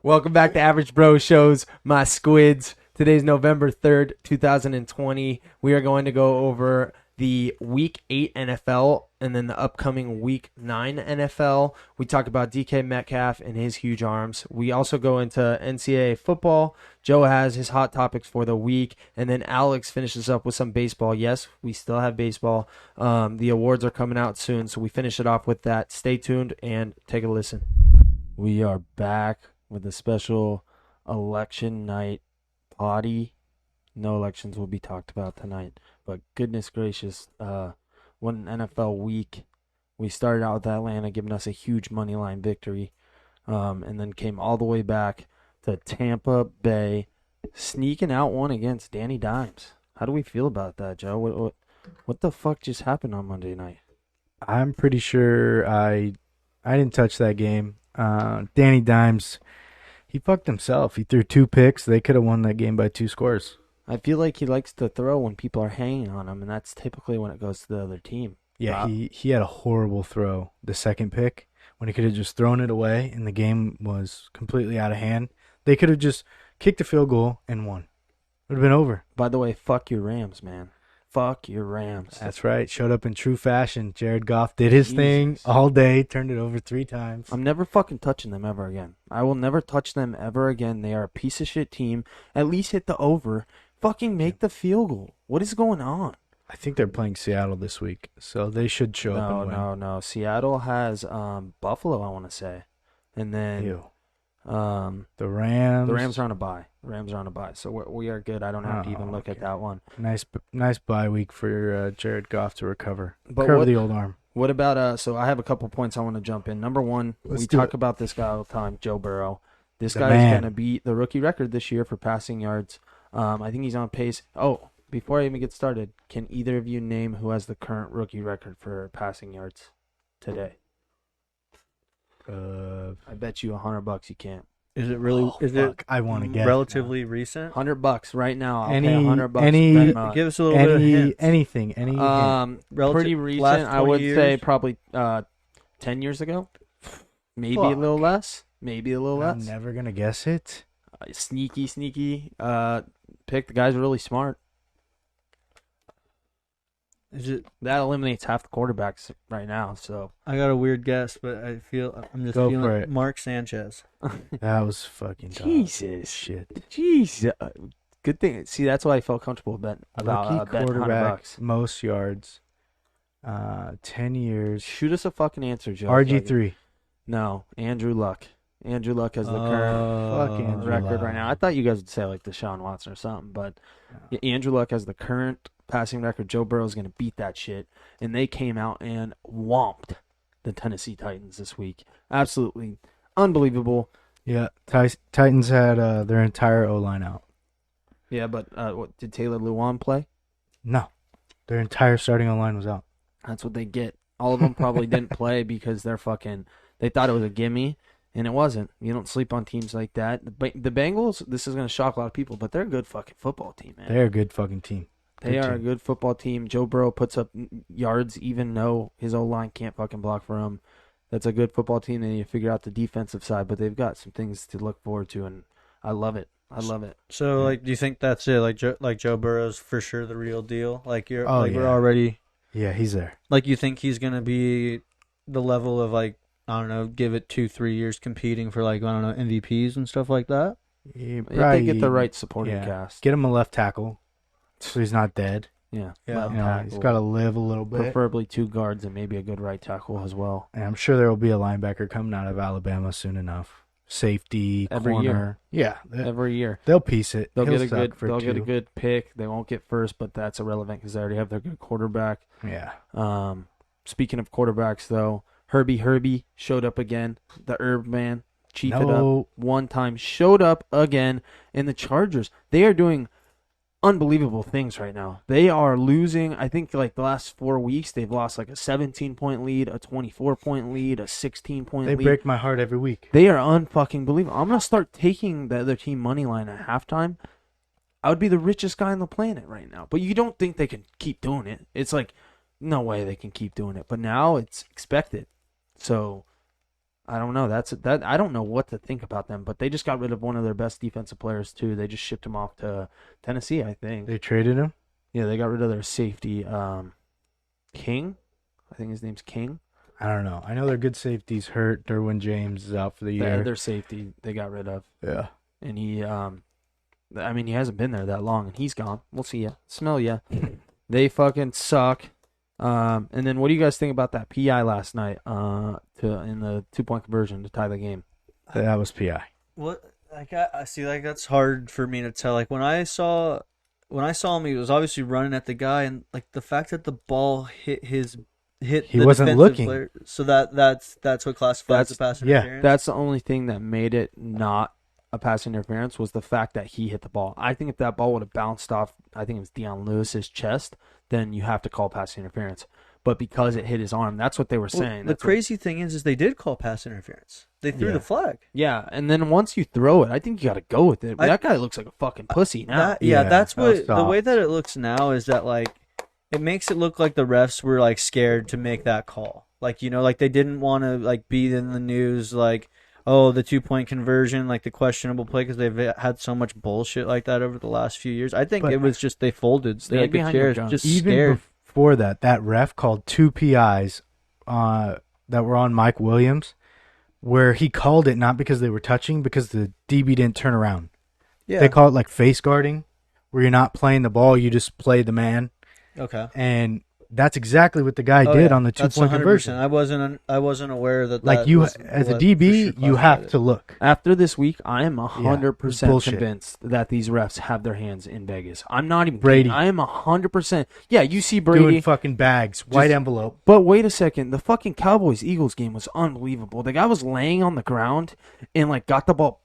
Welcome back to Average Bro Shows, my squids. Today's November 3rd, 2020. We are going to go over the Week 8 NFL and then the upcoming Week 9 NFL. We talk about DK Metcalf and his huge arms. We also go into NCAA football. Joe has his hot topics for the week. And then Alex finishes up with some baseball. Yes, we still have baseball. The awards are coming out soon, so we finish it off with that. Stay tuned and take a listen. We are back with a special election night party. No elections will be talked about tonight, but goodness gracious, what an NFL week. We started out with Atlanta giving us a huge money line victory, and then came all the way back to Tampa Bay, sneaking out one against Danny Dimes. How do we feel about that, Joe? What the fuck just happened on Monday night? I'm pretty sure I didn't touch that game. Danny Dimes, he fucked himself. He threw 2 picks. They could have won that game by 2 scores. I feel like he likes to throw when people are hanging on him, and that's typically when it goes to the other team. Yeah, he had a horrible throw, the second pick, when he could have just thrown it away and the game was completely out of hand. They could have just kicked a field goal and won. It would have been over. By the way, fuck your Rams, man. Fuck your Rams. That's right. Showed up in true fashion. Jared Goff did his thing all day, turned it over 3 times. I'm never fucking touching them ever again. I will never touch them ever again. They are a piece of shit team. At least hit the over. Fucking make the field goal. What is going on? I think they're playing Seattle this week, so they should show up and win. No. Seattle has Buffalo, I want to say. And then the Rams. The Rams are on a bye. So we are good. I don't have to even look at that one. Nice bye week for Jared Goff to recover. But Recover the old arm. What about so I have a couple points I want to jump in. Number one, we talk about this guy all the time, Joe Burrow. This guy is going to beat the rookie record this year for passing yards. I think he's on pace. Oh, before I even get started, can either of you name who has the current rookie record for passing yards today? I bet you $100 you can't. Is it really? I want to get relatively recent? $100 right now. I'll pay $100. Give us a little bit of hint. Anything. Pretty recent. I would say probably 10 years ago. Maybe a little less. I'm never gonna guess it. Sneaky pick. The guy's really smart. That eliminates half the quarterbacks right now. So I got a weird guess, but I'm just feeling for it. Mark Sanchez. That was fucking Jesus shit. Jeez. Good thing. See, that's why I felt comfortable betting about betting $100. Most yards. 10 years. Shoot us a fucking answer, Joe. RG3. No, Andrew Luck. Andrew Luck has the current record right now. I thought you guys would say like Deshaun Watson or something, but Andrew Luck has the current passing record. Joe Burrow is going to beat that shit. And they came out and whomped the Tennessee Titans this week. Absolutely unbelievable. Yeah, Titans had their entire O-line out. Yeah, but did Taylor Lewan play? No, their entire starting O-line was out. That's what they get. All of them probably didn't play because they thought it was a gimme. And it wasn't. You don't sleep on teams like that. The Bengals, this is going to shock a lot of people, but they're a good fucking football team, man. They're a good fucking team. They are a good football team. Joe Burrow puts up yards even though his O-line can't fucking block for him. That's a good football team. They need to figure out the defensive side, but they've got some things to look forward to, and I love it. So, do you think that's it? Like Joe Burrow's for sure the real deal? We're already... Yeah, he's there. You think he's going to be the level of, I don't know, give it 2-3 years competing for MVPs and stuff like that? If they get the right supporting cast. Get him a left tackle so he's not dead. Yeah. He's got to live a little bit. Preferably 2 guards and maybe a good right tackle as well. And I'm sure there will be a linebacker coming out of Alabama soon enough. Safety, every corner. Year. Yeah. Every year. They'll piece it. They'll get a good pick. They won't get first, but that's irrelevant because they already have their good quarterback. Yeah. Speaking of quarterbacks, though, Herbie showed up again. The Herb man, chief it up one time, showed up again. And the Chargers, they are doing unbelievable things right now. They are losing, I think, the last 4 weeks, they've lost a 17-point lead, a 24-point lead, a 16-point lead. They break my heart every week. They are unfucking believable. I'm going to start taking the other team money line at halftime. I would be the richest guy on the planet right now. But you don't think they can keep doing it. It's no way they can keep doing it. But now it's expected. So I don't know. That I don't know what to think about them, but they just got rid of one of their best defensive players too. They just shipped him off to Tennessee, I think. They traded him. Yeah, they got rid of their safety, King. I think his name's King. I don't know. I know their good safety's hurt. Derwin James is out for the year. Their safety they got rid of, Yeah. and he, I mean, he hasn't been there that long, and he's gone. We'll see ya. Smell ya. They fucking suck. And then what do you guys think about that PI last night? In the 2-point conversion to tie the game. That was PI. What? Like I see. Like that's hard for me to tell. Like when I saw him, he was obviously running at the guy, and like the fact that the ball hit He the wasn't defensive looking. player, so that's what classifies as pass yeah, interference. That's the only thing that made it not a pass interference was the fact that he hit the ball. I think if that ball would have bounced off, I think it was Deion Lewis's chest, then you have to call pass interference. But because it hit his arm, that's what they were saying. The crazy thing is they did call pass interference. They threw the flag. Yeah, and then once you throw it, I think you got to go with it. But that guy looks like a fucking pussy now. That's what was the way that it looks now is that like it makes it look like the refs were like scared to make that call. Like like they didn't want to like be in the news like oh the 2-point conversion like the questionable play because they've had so much bullshit like that over the last few years. I think it was just they folded. They had the chairs just Even scared. before that ref called 2 PIs that were on Mike Williams, where he called it not because they were touching, because the DB didn't turn around. Yeah. They call it like face guarding, where you're not playing the ball, you just play the man. Okay. And that's exactly what the guy did on the 2-point conversion. I wasn't aware that. Like you, as a DB, you have to look. After this week, I am 100% bullshit. convinced that these refs have their hands in Vegas. I'm not even Brady. kidding. I am 100%. Yeah, you see Brady. Doing fucking bags, white envelope. But wait a second. The fucking Cowboys-Eagles game was unbelievable. The guy was laying on the ground and like got the ball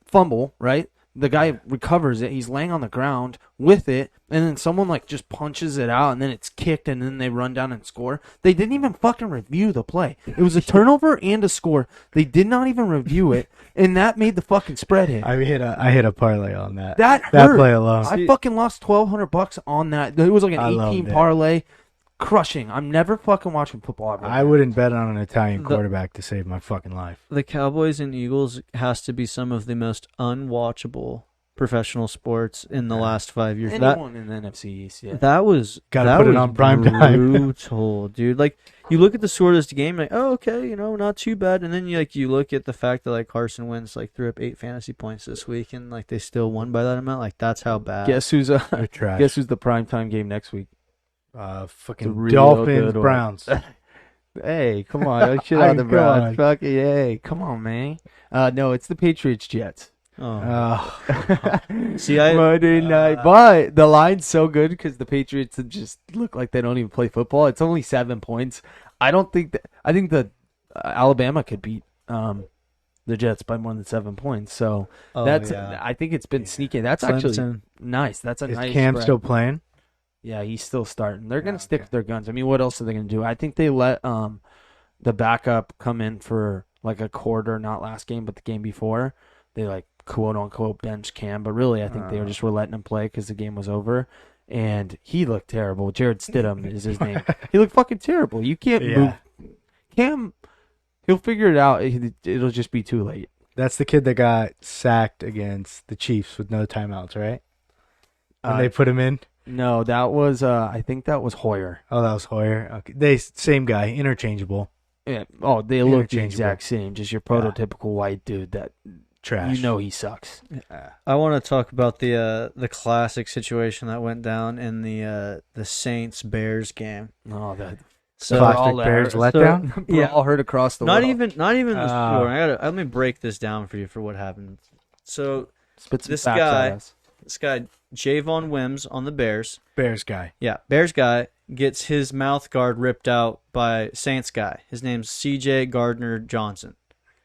fumble, right? The guy recovers it. He's laying on the ground with it, and then someone like just punches it out, and then it's kicked, and then they run down and score. They didn't even fucking review the play. It was a turnover and a score. They did not even review it, and that made the fucking spread hit. I hit a parlay on that. That hurt. That play alone. I fucking lost $1,200 on that. It was like an I loved 18 it. parlay. Crushing. I'm never fucking watching football ever. I wouldn't bet on an Italian quarterback to save my fucking life. The Cowboys and Eagles has to be some of the most unwatchable professional sports in the last 5 years. Anyone in the NFC East, yeah. That was Gotta put it on prime time. brutal, dude. Like you look at the score of this game, like oh okay, not too bad, and then you look at the fact that like Carson Wentz like threw up 8 fantasy points this week, and like they still won by that amount. Like that's how bad. Guess who's They're trash. guess who's the primetime game next week? Fucking real Dolphins, good one. Browns. Hey, come on. Don't shit on the Browns. Fucking, hey, come on, man. No, it's the Patriots Jets. Oh. See, Monday night. But the line's so good because the Patriots just look like they don't even play football. It's only 7 points. I think the Alabama could beat the Jets by more than 7 points. So I think it's been sneaky. That's actually nice. That's a nice. Is Cam spread. still playing? Yeah, he's still starting. They're gonna stick with their guns. I mean, what else are they gonna do? I think they let the backup come in for like a quarter, not last game, but the game before. They like quote unquote bench Cam, but really I think they were letting him play because the game was over, and he looked terrible. Jared Stidham is his name. He looked fucking terrible. You can't move Cam. He'll figure it out. It'll just be too late. That's the kid that got sacked against the Chiefs with no timeouts, right? When they put him in. No, that was I think that was Hoyer. Oh, that was Hoyer. Okay, same guy, interchangeable. Yeah. Oh, they look the Interchangeable. exact same. Just your prototypical white dude that Trash. he sucks. I want to talk about the classic situation that went down in the Saints Bears game. Oh, that So Plastic Bears letdown. yeah, all heard across the not world. even the score. Let me break this down for you for what happened. So Spit some this facts guy- at us. this guy Javon Wims on the Bears. Bears guy. Yeah, Bears guy gets his mouth guard ripped out by Saints guy. His name's C.J. Gardner Johnson.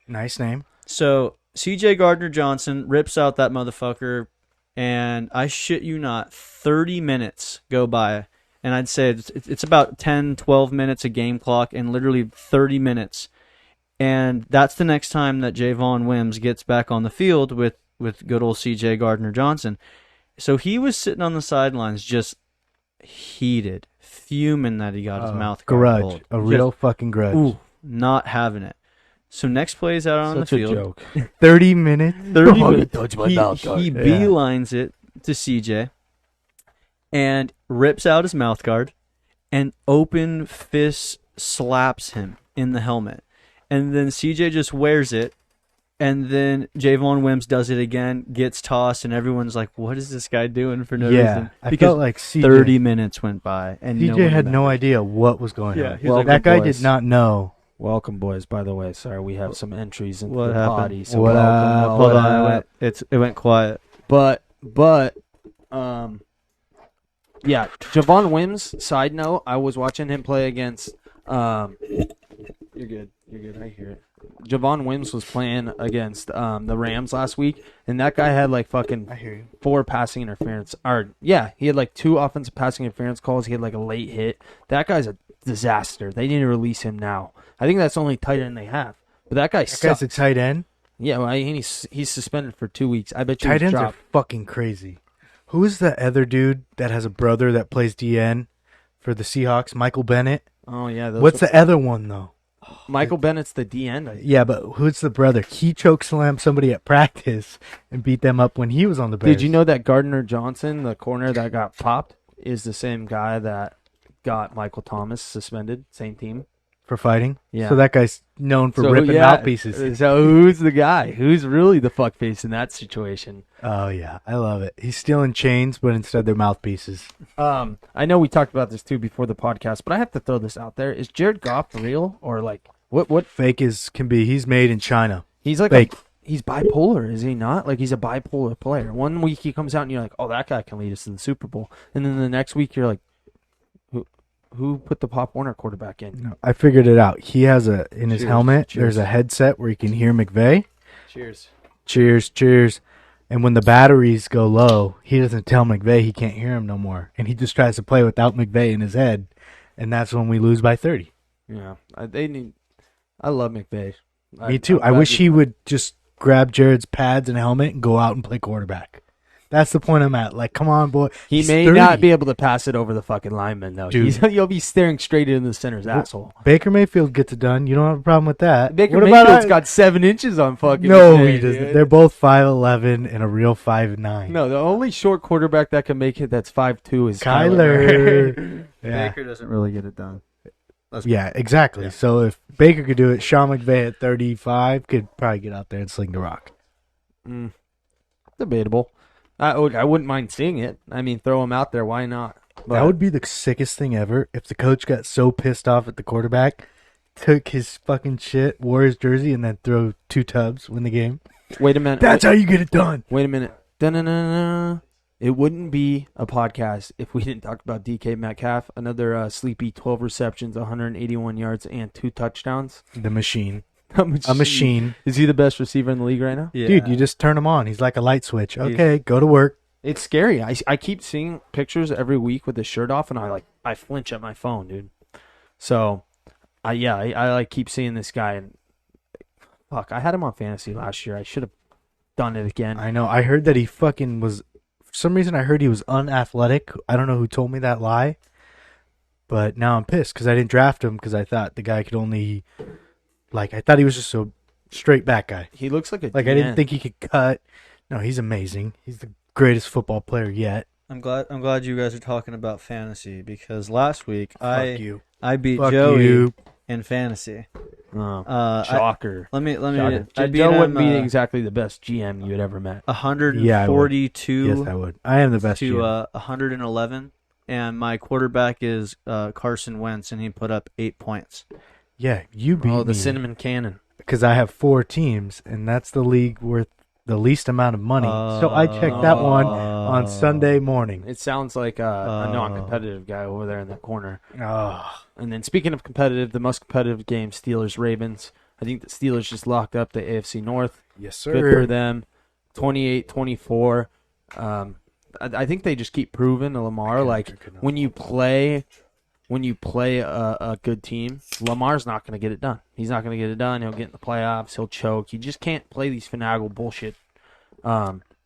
Nice name. So C.J. Gardner Johnson rips out that motherfucker, and I shit you not, 30 minutes go by, and I'd say it's about 10, 12 minutes a game clock, and literally 30 minutes. And that's the next time that Javon Wims gets back on the field with good old C.J. Gardner Johnson. So he was sitting on the sidelines just heated, fuming that he got his mouth guard grudge. pulled. A real fucking grudge. Ooh, not having it. So next play is out on Such the a field. joke. 30 minutes. 30 Fucking minutes. touch my He mouth guard. beelines it to CJ and rips out his mouth guard and open fist slaps him in the helmet. And then CJ just wears it. And then Javon Wims does it again, gets tossed, and everyone's like, what is this guy doing for no reason? I Because felt like 30 minutes went by. And no CJ one had no mattered. idea what was going Yeah, on. he was like, that guy boys. did not know. Welcome, boys. By the way, sorry, we have some entries into What the happened? potty. So What welcome, up? welcome. Hold on, it went quiet. But yeah, Javon Wims, side note, I was watching him play against you're good. I hear it. Javon Wims was playing against the Rams last week, and that guy had like fucking I hear you. 4 passing interference. He had like 2 offensive passing interference calls. He had like a late hit. That guy's a disaster. They need to release him now. I think that's the only tight end they have. But that guy That sucks. guy's a tight end. Yeah, well, he's suspended for 2 weeks. I bet you Tight he's ends are dropped. fucking crazy. Who is the other dude that has a brother that plays DN for the Seahawks? Michael Bennett. Oh yeah, What's the other one though? Michael Bennett's the D end. Yeah, but who's the brother? He choke slammed somebody at practice and beat them up when he was on the Bears. Did you know that Gardner Johnson, the corner that got popped, is the same guy that got Michael Thomas suspended? Same team. for fighting? Yeah. So that guy's known for So, ripping yeah, mouthpieces. So who's the guy? Who's really the fuckface in that situation? Oh yeah, I love it. He's stealing chains, but instead they're mouthpieces. I know we talked about this too before the podcast, but I have to throw this out there: is Jared Goff real or like what? Fake as can be. He's made in China. He's like Fake. he's bipolar, is he not? Like he's a bipolar player. One week he comes out and you're like, oh, that guy can lead us to the Super Bowl, and then the next week you're like, who put the Pop Warner quarterback in? No, I figured it out. He has in his Cheers, helmet. cheers. There's a headset where you can hear McVay. Cheers. Cheers, cheers. And when the batteries go low, he doesn't tell McVay he can't hear him no more, and he just tries to play without McVay in his head, and that's when we lose by 30. Yeah, I love McVay. Me too. I wish he would just grab Jared's pads and helmet and go out and play quarterback. That's the point I'm at. Like, come on, boy. He He's may 30. not be able to pass it over the fucking lineman though. Dude. You'll be staring straight into the center's asshole. Baker Mayfield gets it done. You don't have a problem with that. Baker What about Mayfield's I- got 7 inches on fucking. No, McVay, he doesn't. dude. They're both 5'11" and a real 5'9". No, the only short quarterback that can make it that's 5'2" is Kyler. yeah. Baker doesn't really get it done. Yeah, exactly. Yeah. So if Baker could do it, Sean McVay at 35 could probably get out there and sling the rock. Debatable. I wouldn't mind seeing it. I mean, throw him out there. Why not? But That would be the sickest thing ever if the coach got so pissed off at the quarterback, took his fucking shit, wore his jersey, and then throw 2 tubs, win the game. wait a minute. That's how you get it done. Wait a minute. Da-na-na-na. It wouldn't be a podcast if we didn't talk about DK Metcalf. Another sleepy 12 receptions, 181 yards, and 2 touchdowns. The machine. A A machine. Is he the best receiver in the league right now? Yeah. Dude, you just turn him on. He's like a light switch. Okay, go to work. It's scary. I keep seeing pictures every week with his shirt off, and I flinch at my phone, dude. So, I like keep seeing this guy, and fuck, I had him on fantasy last year. I should have done it again. I know. I heard that he fucking was. For some reason, I heard he was unathletic. I don't know who told me that lie. But now I'm pissed because I didn't draft him because I thought the guy could only. Like, I thought he was just a straight back guy. He looks like a Like, I DN. didn't think he could cut. No, he's amazing. He's the greatest football player yet. I'm glad you guys are talking about fantasy because last week Fuck you. I beat Fuck Joey you. in fantasy. Oh, shocker. Let me. Shocker. I beat Joe him, wouldn't be exactly the best GM you had ever met. 142 Yes, I would. I am the best. to GM. 111, and my quarterback is Carson Wentz, and he put up 8 points. Yeah, you beat Oh, the me cinnamon cannon. because I have 4 teams, and that's the league worth the least amount of money. So I checked that one on Sunday morning. It sounds like a non-competitive guy over there in the corner. Oh, And then speaking of competitive, the most competitive game, Steelers-Ravens. I think the Steelers just locked up the AFC North. yes, Good for sir. them. 28-24. I think they just keep proving to Lamar, like, when you play a good team, Lamar's not going to get it done. He's not going to get it done. He'll get in the playoffs. He'll choke. You just can't play these finagle bullshit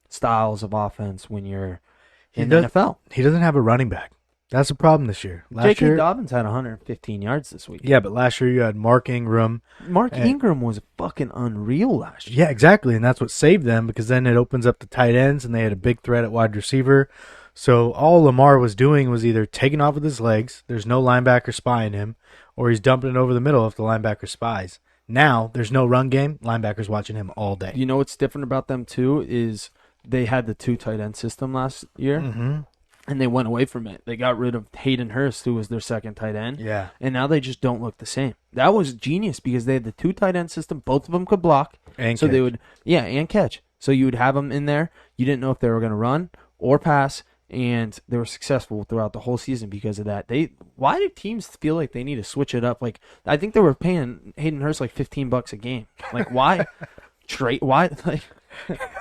styles of offense when you're in the NFL. He doesn't have a running back. That's the problem this year. Last J.K. year, Dobbins had 115 yards this week. yeah, but last year you had Mark Ingram. Mark And- Ingram was fucking unreal last year. Yeah, exactly, and that's what saved them because then it opens up the tight ends, and they had a big threat at wide receiver. So all Lamar was doing was either taking off with his legs, there's no linebacker spying him, or he's dumping it over the middle if the linebacker spies. Now, there's no run game, linebackers watching him all day. You know what's different about them too is they had the 2 tight end system last year, Mm-hmm. and they went away from it. They got rid of Hayden Hurst, who was their second tight end. Yeah. And now they just don't look the same. That was genius because they had the 2 tight end system. Both of them could block. And so they catch. would, and catch. So you would have them in there. You didn't know if they were going to run or pass, and they were successful throughout the whole season because of that. Why do teams feel like they need to switch it up? Like, I think they were paying Hayden Hurst like $15 a game. Like, why trade? Why like?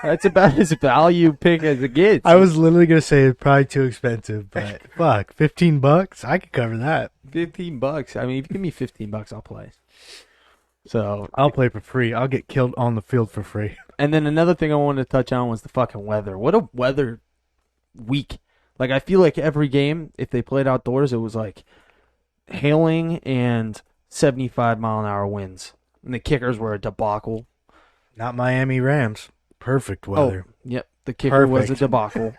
That's about as value pick as it gets. I was literally going to say it's probably too expensive, but fuck, $15? I could cover that. $15. I mean, if you give me $15, I'll play. So, I'll play for free. I'll get killed on the field for free. and then another thing I wanted to touch on was the fucking weather. What a weather week. Like, I feel like every game, if they played outdoors, it was like hailing and 75-mile-an-hour winds. And the kickers were a debacle. Not Miami Rams. Perfect weather. Oh, yep. The kicker was a Perfect. debacle.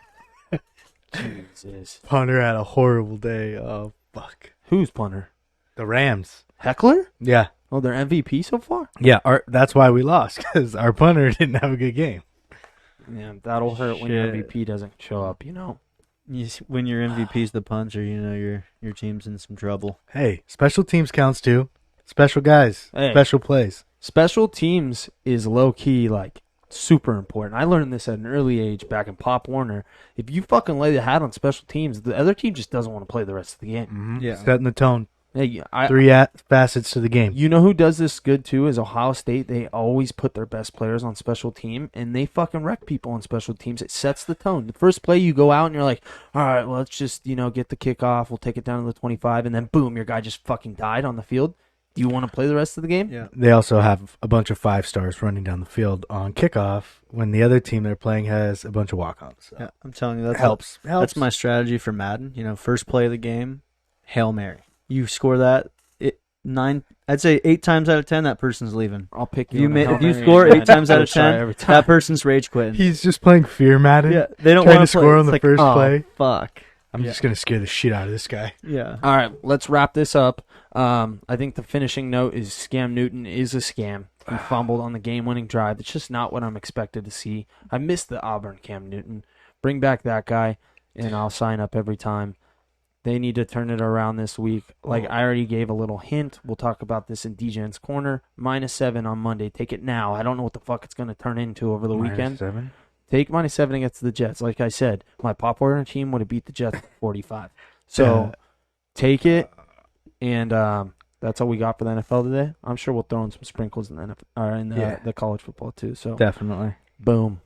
Jesus. Punter had a horrible day. Oh, fuck. Who's punter? The Rams. Heckler? Yeah. Oh, their MVP so far? Yeah, that's why we lost, because our punter didn't have a good game. Yeah, that'll hurt when your Shit. MVP doesn't show up, When your MVP's the punter, your team's in some trouble. Hey, special teams counts too. Special guys. Hey. Special plays. Special teams is low-key, like, super important. I learned this at an early age back in Pop Warner. If you fucking lay the hat on special teams, the other team just doesn't want to play the rest of the game. Mm-hmm. Yeah. Setting the tone. Hey, Three facets to the game. you know who does this good, too, is Ohio State. They always put their best players on special team, and they fucking wreck people on special teams. It sets the tone. The first play, you go out, and you're like, all right, well, let's just, get the kickoff. We'll take it down to the 25, and then, boom, your guy just fucking died on the field. Do you want to play the rest of the game? Yeah. They also have a bunch of 5-stars running down the field on kickoff when the other team they're playing has a bunch of walk-ons. So. Yeah, I'm telling you, that Helps. That's my strategy for Madden. First play of the game, Hail Mary. You score that, I'd say 8 times out of 10, that person's leaving. I'll pick If you. if you score 8 times out of 10, every time. that person's rage quitting. He's just playing Fear Madden. Yeah, they don't trying want to score on the first play. Fuck. I'm just going to scare the shit out of this guy. Yeah. All right, let's wrap this up. I think the finishing note is Scam Newton is a scam. He fumbled on the game-winning drive. It's just not what I'm expected to see. I miss the Auburn Cam Newton. Bring back that guy, and I'll sign up every time. They need to turn it around this week. Like I already gave a little hint. We'll talk about this in DJ's Corner. -7 on Monday. Take it now. I don't know what the fuck it's going to turn into over the weekend. -7. Take -7 against the Jets. Like I said, my Pop Warner team would have beat the Jets 45. So take it, and that's all we got for the NFL today. I'm sure we'll throw in some sprinkles in the NFL, or in the college football too. So Definitely. boom,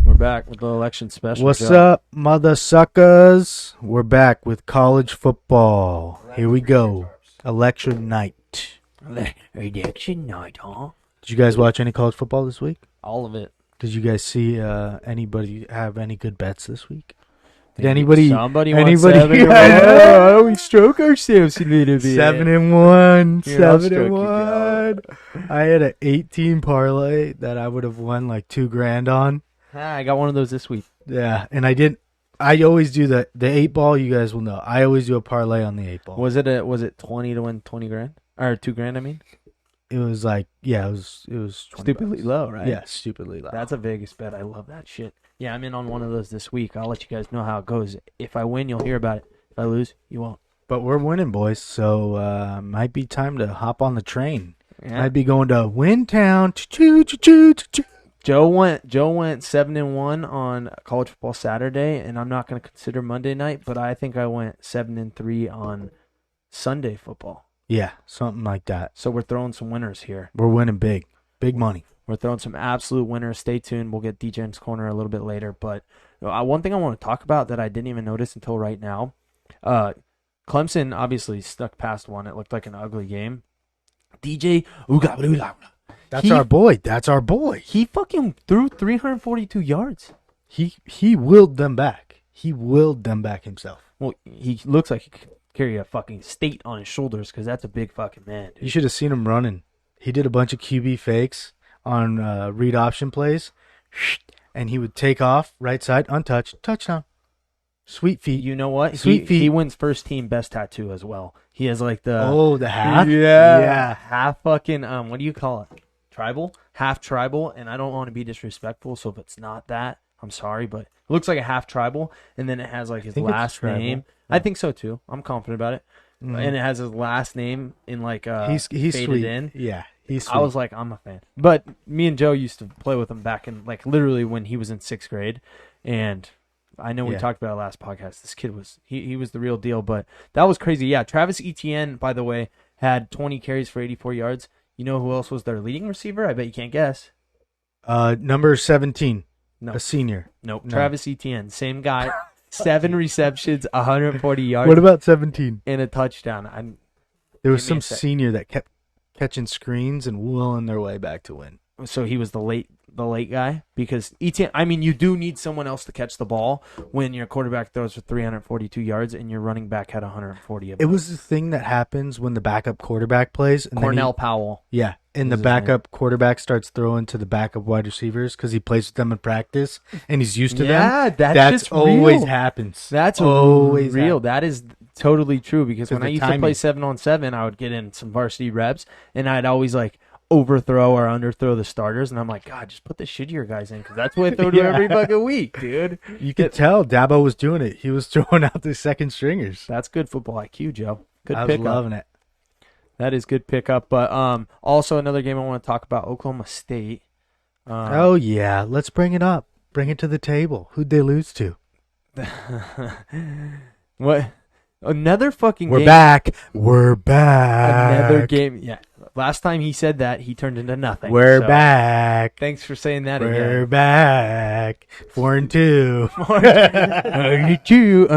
we're back with the election special. What's Joe. up, mother suckers? We're back with college football. Here we go. Election night. Election night, huh? Did you guys watch any college football this week? All of it. Did you guys see anybody have any good bets this week? Did anybody? Somebody anybody? wants 7 Why don't we stroke ourselves a little bit? 7-1. Here, I'll 7-1. I had an 18 parlay that I would have won like $2,000 on. I got one of those this week. Yeah, and I didn't. I always do the 8-ball. You guys will know. I always do a parlay on the 8-ball. Was it 20 to win 20 grand or $2,000? I mean, It was like it was 20 stupidly bucks. low, right? Yeah, stupidly low. That's a Vegas bet. I love that shit. Yeah, I'm in on one of those this week. I'll let you guys know how it goes. If I win, you'll hear about it. If I lose, you won't. But we're winning, boys. So might be time to hop on the train. Yeah. Might be going to Windtown. Choo choo choo choo choo. Joe went 7-1 on college football Saturday, and I'm not going to consider Monday night, but I think I went 7-3 on Sunday football. Yeah, something like that. So we're throwing some winners here. We're winning big, big money. We're throwing some absolute winners. Stay tuned. We'll get DJ's Corner a little bit later. But one thing I want to talk about that I didn't even notice until right now, Clemson obviously stuck past one. It looked like an ugly game. DJ, That's our boy. That's our boy. he fucking threw 342 yards. He willed them back. He willed them back himself. Well, he looks like he could carry a fucking state on his shoulders because that's a big fucking man, dude. You should have seen him running. He did a bunch of QB fakes on read option plays, and he would take off right side, untouched, touchdown. Sweet feet. You know what? Sweet feet. He wins first team best tattoo as well. He has like the The half? yeah, half fucking what do you call it? Tribal, half tribal, and I don't want to be disrespectful, so if it's not that, I'm sorry, but it looks like a half tribal, and then it has like his think it's last tribal. name. Yeah. I think so too. I'm confident about it, Mhm. and it has his last name in like He's faded sweet. in. Yeah, he's sweet. I was like, I'm a fan. But me and Joe used to play with him back in like literally when he was in 6th grade, and I know we Yeah. talked about it last podcast. This kid was he was the real deal, but that was crazy. Yeah, Travis Etienne, by the way, had 20 carries for 84 yards. You know who else was their leading receiver? I bet you can't guess. Number 17, No, a senior. nope. No. Travis Etienne, same guy, 7 receptions, 140 yards, What about 17? and a touchdown. There was Give me a some sec. senior that kept catching screens and willing their way back to win. So he was the late guy because Etienne. I mean, you do need someone else to catch the ball when your quarterback throws for 342 yards and your running back had 140 of It them. was the thing that happens when the backup quarterback plays. And then Cornell Powell. yeah, and was the his name. backup quarterback starts throwing to the backup wide receivers because he plays with them in practice and he's used to them. Yeah, that's That's just always real. happens. That's always real. That is totally true because 'Cause when I the used to play timing. 7-on-7, I would get in some varsity reps and I'd always like overthrow or underthrow the starters, and I'm like, God, just put the shittier guys in because that's what I throw to Yeah. every fucking week, dude. You could tell Dabo was doing it. He was throwing out the second stringers. That's good football IQ, Joe. Good I was pickup. loving it. That is good pickup. But also another game I want to talk about, Oklahoma State. Oh yeah, let's bring it up. Bring it to the table. Who'd they lose to? What? Another fucking We're game. back. We're back. Another game. Yeah. Last time he said that, he turned into nothing. We're So, back. Thanks for saying that We're again. back. 4-2. 42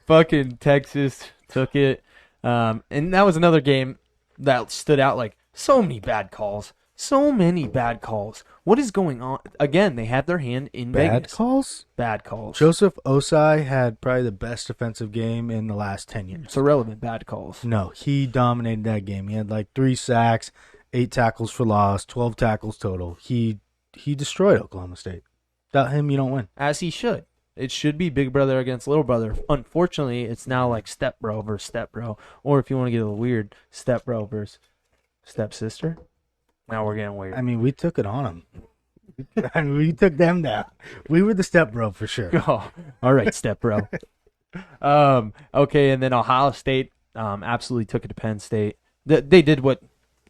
Fucking Texas took it. And that was another game that stood out like so many bad calls. So many bad calls. What is going on? Again, they had their hand in Bad Vegas. calls? Bad calls. Joseph Osai had probably the best defensive game in the last 10 years. It's irrelevant. Bad calls. No, he dominated that game. He had like 3 sacks, 8 tackles for loss, 12 tackles total. He destroyed Oklahoma State. Without him, you don't win. As he should. It should be big brother against little brother. Unfortunately, it's now like step bro versus step bro. Or if you want to get a little weird, step bro versus step sister. Now we're getting weird. I mean, we took it on him. I mean, we took them down. We were the step bro for sure. Oh, all right, step bro. Okay, and then Ohio State absolutely took it to Penn State. They did what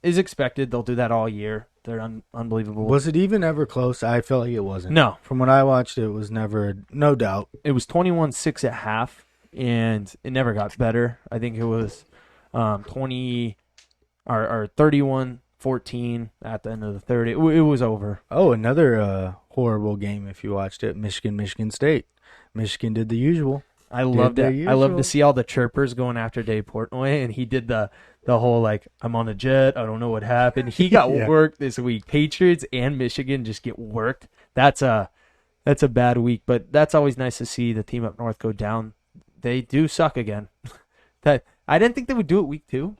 is expected. They'll do that all year. They're unbelievable. Was it even ever close? I felt like it wasn't. No. From when I watched it, it was never, no doubt. It was 21-6 at half, and it never got better. I think it was 31-14 at the end of the third. It was over. Oh, another horrible game if you watched it. Michigan State. Michigan did the usual. I loved their it. I love to usual. see all the chirpers going after Dave Portnoy, and he did the whole like, I'm on a jet, I don't know what happened. He got Yeah. worked this week. Patriots and Michigan just get worked. That's a bad week, but that's always nice to see the team up north go down. They do suck again. That I didn't think they would do it week 2.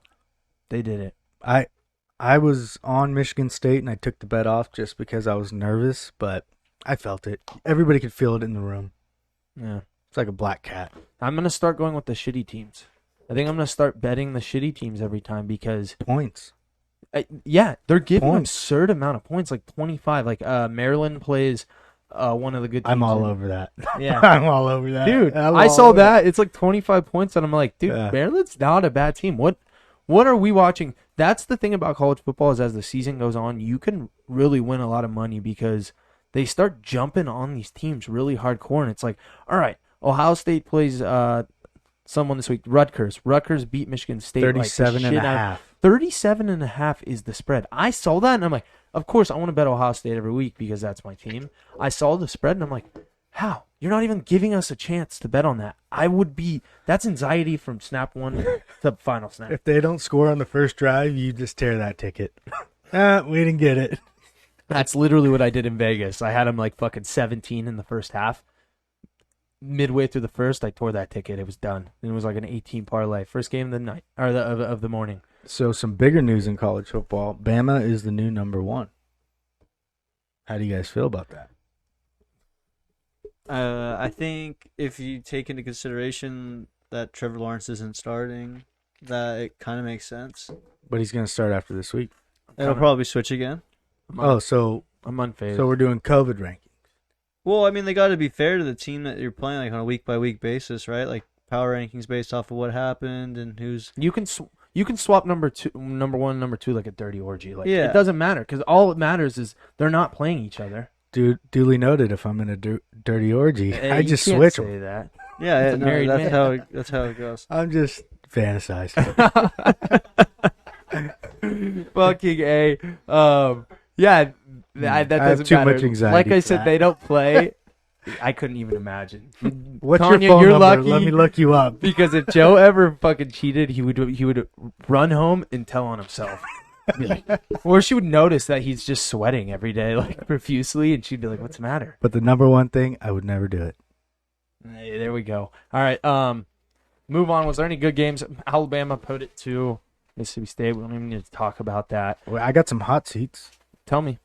They did it. I was on Michigan State and I took the bet off just because I was nervous, but I felt it. Everybody could feel it in the room. Yeah. It's like a black cat. I'm gonna start going with the shitty teams. I think I'm gonna start betting the shitty teams every time because Points. they're giving Points. absurd amount of points, like 25. Like Maryland plays one of the good teams. I'm all in- over that. Yeah. I'm all over that. Dude, I'm I all saw over that. It's like 25 points, and I'm like, dude, Yeah. Maryland's not a bad team. What are we watching? That's the thing about college football is as the season goes on, you can really win a lot of money because they start jumping on these teams really hardcore, and it's like, all right, Ohio State plays someone this week, Rutgers. Rutgers beat Michigan State 37 like the and a shit out- half. 37.5 is the spread. I saw that, and I'm like, of course, I want to bet Ohio State every week because that's my team. I saw the spread, and I'm like, how? You're not even giving us a chance to bet on that. That's anxiety from snap 1 to final snap. If they don't score on the first drive, you just tear that ticket. We didn't get it. That's literally what I did in Vegas. I had them like fucking 17 in the first half. midway through the first, I tore that ticket. It was done. And it was like an 18 parlay. First game of the night or of the morning. So some bigger news in college football. Bama is the new number 1. How do you guys feel about that? I think if you take into consideration that Trevor Lawrence isn't starting, that it kind of makes sense. But he's going to start after this week. It'll probably switch again. So I'm unfazed. So we're doing COVID rankings. Well, I mean, they got to be fair to the team that you're playing, like on a week-by-week basis, right? Like power rankings based off of what happened and who's. You can swap number 1, number 2 like a dirty orgy. Like Yeah. it doesn't matter because all it matters is they're not playing each other. Duly noted. If I'm in a dirty orgy, Hey, I just you switch can't them. say that. Yeah, It's a married man. that's how it goes. I'm just fantasizing. Fucking A. Yeah, that I doesn't have too matter. much anxiety Like I for said, that. they don't play. I couldn't even imagine. What's Tanya, your phone you're number? lucky. Let me look you up. Because if Joe ever fucking cheated, he would run home and tell on himself. Be like, or she would notice that he's just sweating every day, like profusely, and she'd be like, "What's the matter?" But the number 1 thing, I would never do it. Hey, there we go. All right, move on. Was there any good games? Alabama put it to Mississippi State. We don't even need to talk about that. Well, I got some hot seats. Tell me,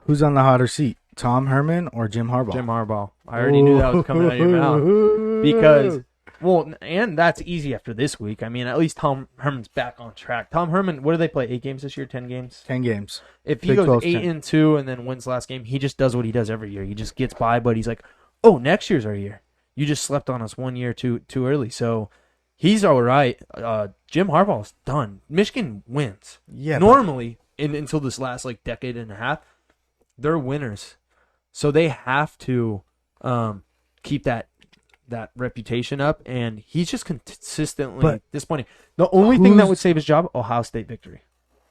Who's on the hotter seat? Tom Herman or Jim Harbaugh? Jim Harbaugh. I already knew that was coming out of your mouth because. Well, and that's easy after this week. I mean, at least Tom Herman's back on track. Tom Herman, what do they play? 8 games this year? 10 games? 10 games. If he Big goes 12's 8-2 and then wins last game, he just does what he does every year. He just gets by, but he's like, "Oh, next year's our year. You just slept on us 1 year too early." So he's all right. Jim Harbaugh's done. Michigan wins. Yeah. Normally, until this last like decade and a half, they're winners. So they have to keep that reputation up, and he's just consistently But disappointing. The only thing that who's- would save his job, Ohio State victory.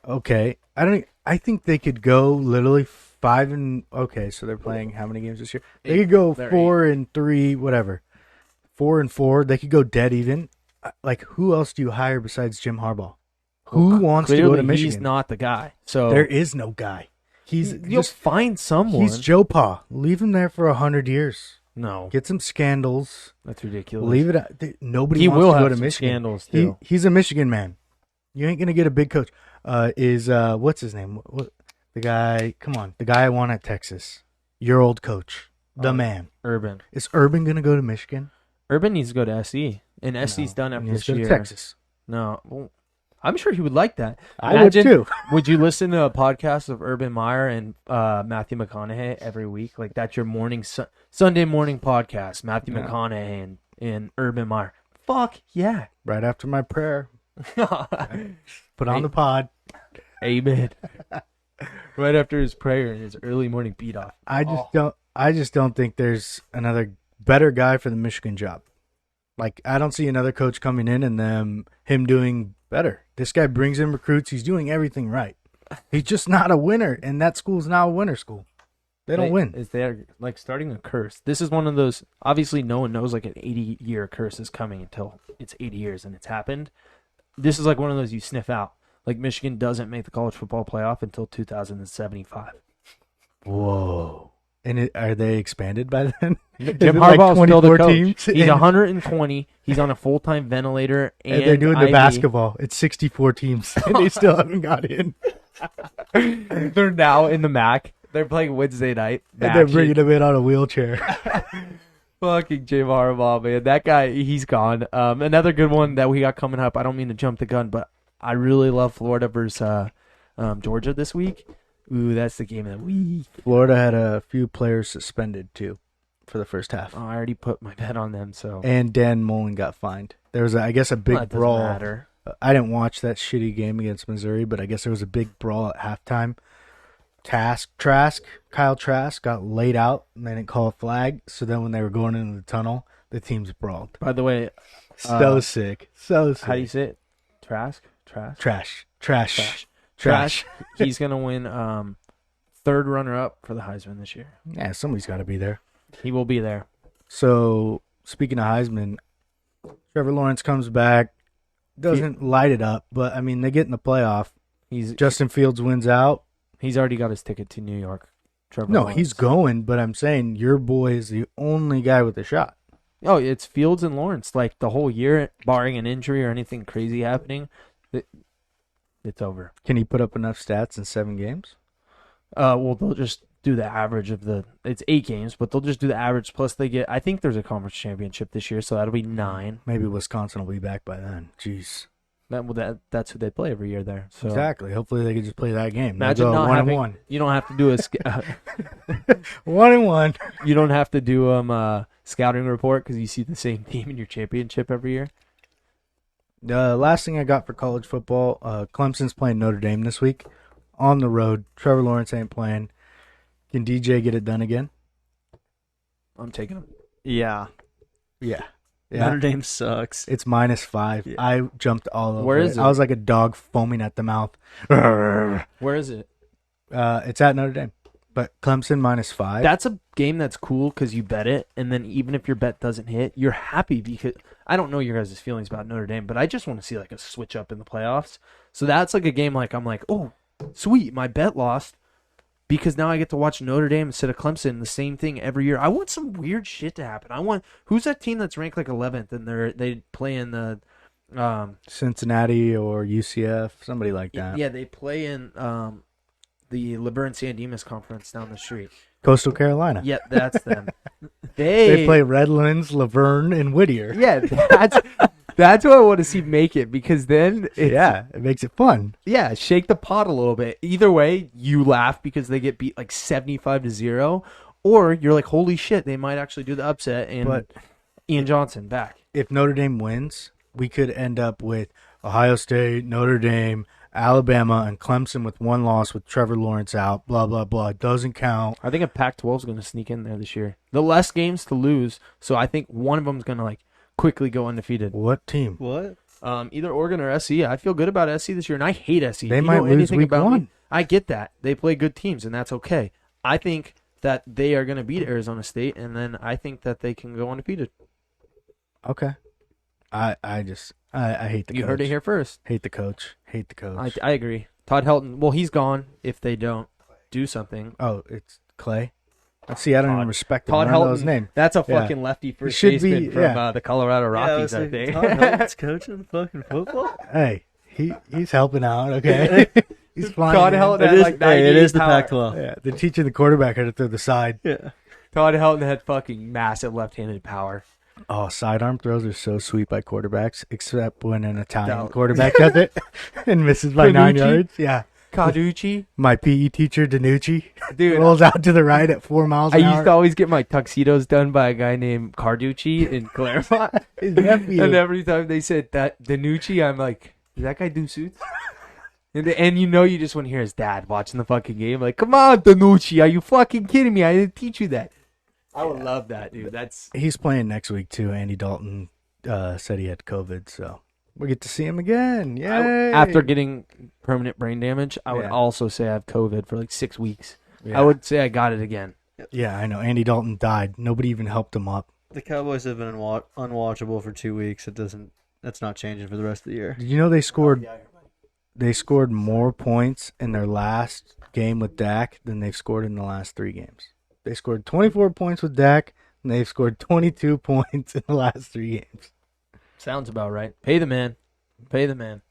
Okay. I think they could go literally 5 and okay, so they're playing how many games this year? They could go They're 4-3, whatever. 4-4. They could go dead even. Like, who else do you hire besides Jim Harbaugh? Who wants to go to Clearly, Michigan? he's not the guy. So There is no guy. He's you'll just find someone. he's Joe Pa. Leave him there for 100 years. No, Get some scandals. that's ridiculous. Leave it. Nobody He wants will to go have to some Michigan. scandals too. He's a Michigan man. You ain't gonna get a big coach. What's his name? The guy? Come on, the guy I want at Texas. Your old coach, the man. Urban. Is Urban gonna go to Michigan? Urban needs to go to SC, and SC's done He after needs this to go to year. Texas. No, well, I'm sure he would like that. I would Imagine- too. Would you listen to a podcast of Urban Meyer and Matthew McConaughey every week? Like that's your morning Sunday morning podcast. Matthew Yeah. McConaughey and Urban Meyer. Fuck yeah. Right after my prayer, put on the pod. Amen. Right after his prayer and his early morning beat off. I just don't think there's another better guy for the Michigan job. Like, I don't see another coach coming in and him doing better. This guy brings in recruits. He's doing everything right. He's just not a winner, and that school's now a winner school. They don't win. Is they're like starting a curse. This is one of those. Obviously, no one knows like an 80-year curse is coming until it's 80 years and it's happened. This is like one of those you sniff out. Like Michigan doesn't make the college football playoff until 2075. Whoa. And are they expanded by then? Jim it like Harbaugh's still the 24 coach. teams? He's 120. He's on a full-time ventilator, and They're doing the IV. basketball. It's 64 teams, and they still haven't got in. They're now in the MAC. They're playing Wednesday night. And they're bringing him in on a wheelchair. Fucking Jim Harbaugh, man. That guy, he's gone. Another good one that we got coming up. I don't mean to jump the gun, but I really love Florida versus Georgia this week. Ooh, that's the game of the week. Florida had a few players suspended, too, for the first half. Oh, I already put my bet on them, so. And Dan Mullen got fined. There was, I guess, a big Well, that doesn't brawl. matter. I didn't watch that shitty game against Missouri, but I guess there was a big brawl at halftime. Kyle Trask got laid out, and they didn't call a flag. So then when they were going into the tunnel, the teams brawled. By the way, So sick. So sick. how do you say it? Trask? Trash. He's going to win third runner-up for the Heisman this year. Yeah, somebody's got to be there. He will be there. So, speaking of Heisman, Trevor Lawrence comes back, doesn't light it up, but, I mean, they get in the playoff. Justin Fields wins out. He's already got his ticket to New York. Trevor No, Lawrence. he's going, but I'm saying your boy is the only guy with a shot. Oh, it's Fields and Lawrence. Like the whole year, barring an injury or anything crazy happening, it's over. Can he put up enough stats in 7 games? Well, they'll just do the average of it's 8 games, but they'll just do the average plus they get. I think there's a conference championship this year, so that'll be 9. Maybe Wisconsin will be back by then. Jeez. That's who they play every year there. So Exactly. Hopefully they can just play that game. imagine They'll go not 1 having. and 1. You don't have to do 1 and 1. You don't have to do scouting report because you see the same team in your championship every year. The last thing I got for college football, Clemson's playing Notre Dame this week on the road. Trevor Lawrence ain't playing. Can DJ get it done again? I'm taking them. Yeah. Yeah. Notre Dame sucks. It's -5. Yeah. I jumped all over. Where is it? I was like a dog foaming at the mouth. Where is it? It's at Notre Dame, but Clemson -5. That's a game that's cool because you bet it, and then even if your bet doesn't hit, you're happy because I don't know your guys' feelings about Notre Dame, but I just want to see like a switch up in the playoffs. So that's like a game like I'm like, oh, sweet, my bet lost because now I get to watch Notre Dame instead of Clemson. The same thing every year. I want some weird shit to happen. I want who's that team that's ranked like 11th and they play in the Cincinnati or UCF, somebody like that. yeah, they play in the Laverne San Dimas conference down the street. Coastal Carolina. Yeah, that's them. They play Redlands, Laverne, and Whittier. Yeah, that's what I want to see make it because then It makes it fun. yeah, shake the pot a little bit. Either way, you laugh because they get beat like 75-0, or you're like, holy shit, they might actually do the upset and But Ian Johnson back. if Notre Dame wins, we could end up with Ohio State, Notre Dame, Alabama, and Clemson with 1 loss with Trevor Lawrence out. Blah, blah, blah. It doesn't count. I think a Pac-12 is going to sneak in there this year. The less games to lose, so I think one of them is going to like quickly go undefeated. What team? What? Either Oregon or SC. I feel good about SC this year, and I hate SC. They You might know lose anything week about 1. me? I get that. They play good teams, and that's okay. I think that they are going to beat Arizona State, and then I think that they can go undefeated. Okay. I hate the coach. You heard it here first. Hate the coach. Hate the coach. I agree. Todd Helton, well, he's gone if they don't do something. Oh, it's Clay? See, I don't even respect him. Todd I don't know his Helton, name. that's a Yeah. fucking lefty first should be- baseman from yeah. the Colorado Rockies, I think. Todd Helton's coaching fucking football. Hey, he's helping out, okay? He's flying. Todd in. Helton It had is, like hey, it 98 is the power. Pac-12. Yeah, they're teaching the quarterback how to throw the side. Yeah. Todd Helton had fucking massive left-handed power. Oh, sidearm throws are so sweet by quarterbacks, except when an Italian Don't. quarterback does it and misses by 9 Panucci? yards. Yeah. Carducci. My PE teacher, Danucci, Dude, rolls out to the right at 4 miles I an used hour. to always get my tuxedos done by a guy named Carducci in Claremont. His nephew. And every time they said that Danucci, I'm like, does that guy do suits? And you know you just want to hear his dad watching the fucking game. Like, come on, Danucci, are you fucking kidding me? I didn't teach you that. I would love that, dude. That's He's playing next week, too. Andy Dalton said he had COVID, so we get to see him again. Yay! after getting permanent brain damage. I would Yeah. also say I have COVID for like 6 weeks. Yeah. I would say I got it again. Yeah, I know. Andy Dalton died. Nobody even helped him up. The Cowboys have been unwatchable for 2 weeks. That's not changing for the rest of the year. Did you know they scored? They scored more points in their last game with Dak than they've scored in the last 3 games. They scored 24 points with Dak, and they've scored 22 points in the last 3 games. Sounds about right. Pay the man. Pay the man.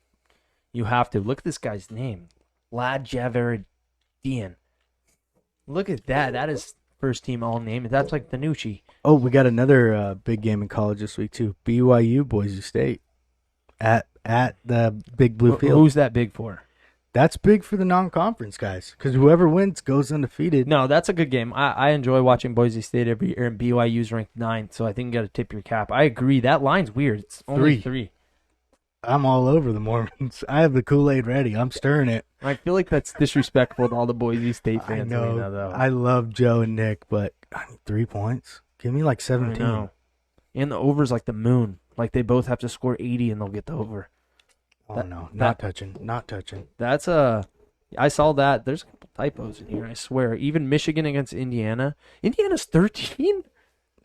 You have to. Look at this guy's name. Lad Javeridian. Look at that. That is first team all name. That's like Danucci. Oh, we got another big game in college this week too. BYU Boise State at the Big Blue Field. Who's that big for? That's big for the non-conference guys because whoever wins goes undefeated. No, that's a good game. I enjoy watching Boise State every year, and BYU's ranked 9th, so I think you got to tip your cap. I agree. That line's weird. It's only 3. I'm all over the Mormons. I have the Kool-Aid ready. I'm stirring it. I feel like that's disrespectful to all the Boise State I fans. know. Arena, though. I love Joe and Nick, but I need 3 points. Give me like I 17. know. And the over's like the moon. Like they both have to score 80 and they'll get the over. Oh That- no, that- not touching, not touching. That's I saw that. There's a couple typos in here, I swear. Even Michigan against Indiana. Indiana's 13?